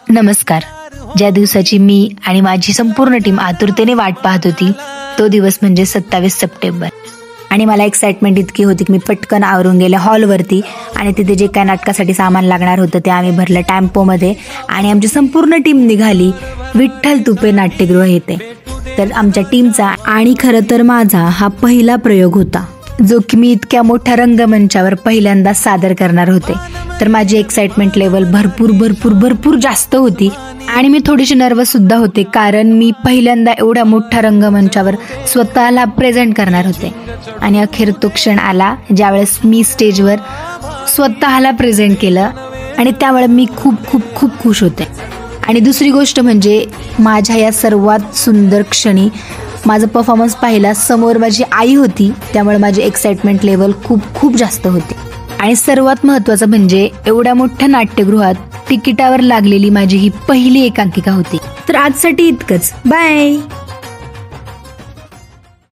नमस्कार. ज्या दिवसाची मी आणि माझी संपूर्ण टीम आतुरतेने वाट पाहत होती तो दिवस म्हणजे 27 सप्टेंबर. आणि मला एक्साइटमेंट इतकी होती की मी पटकन आवरून गेले हॉलवरती आणि तिथे जे काय नाटकासाठी सामान लागणार होतं ते आम्ही भरलं टेम्पोमध्ये आणि आमची संपूर्ण टीम निघाली विठ्ठल तुपे नाट्यगृह येथे. तर आमच्या टीमचा आणि खरं तर माझा हा पहिला प्रयोग होता जो की मी इतक्या मोठ्या रंगमंचावर पहिल्यांदा सादर करणार होते. तर माझी एक्साइटमेंट लेवल भरपूर भरपूर भरपूर जास्त होती आणि मी थोडीशी नर्वस सुद्धा होते कारण मी पहिल्यांदा एवढ्या मोठ्या रंगमंचावर स्वतःला प्रेझेंट करणार होते. आणि अखेर तो क्षण आला ज्यावेळेस मी स्टेजवर स्वतःला प्रेझेंट केलं आणि त्यावेळेस मी खूप खूप खूप खुश होते. आणि दुसरी गोष्ट म्हणजे माझ्या या सर्वात सुंदर क्षणी माझा परफॉर्मन्स पाहिला समोर माझी आई होती, त्यामुळे माझी एक्साइटमेंट लेवल खूप खूप जास्त होती. आणि सर्वात महत्त्वाचं म्हणजे एवढ्या मोठ्या नाट्यगृहात तिकिटावर लागलेली माझी ही पहिली एकांकिका होती. तर आजसाठी इतकंच. बाय.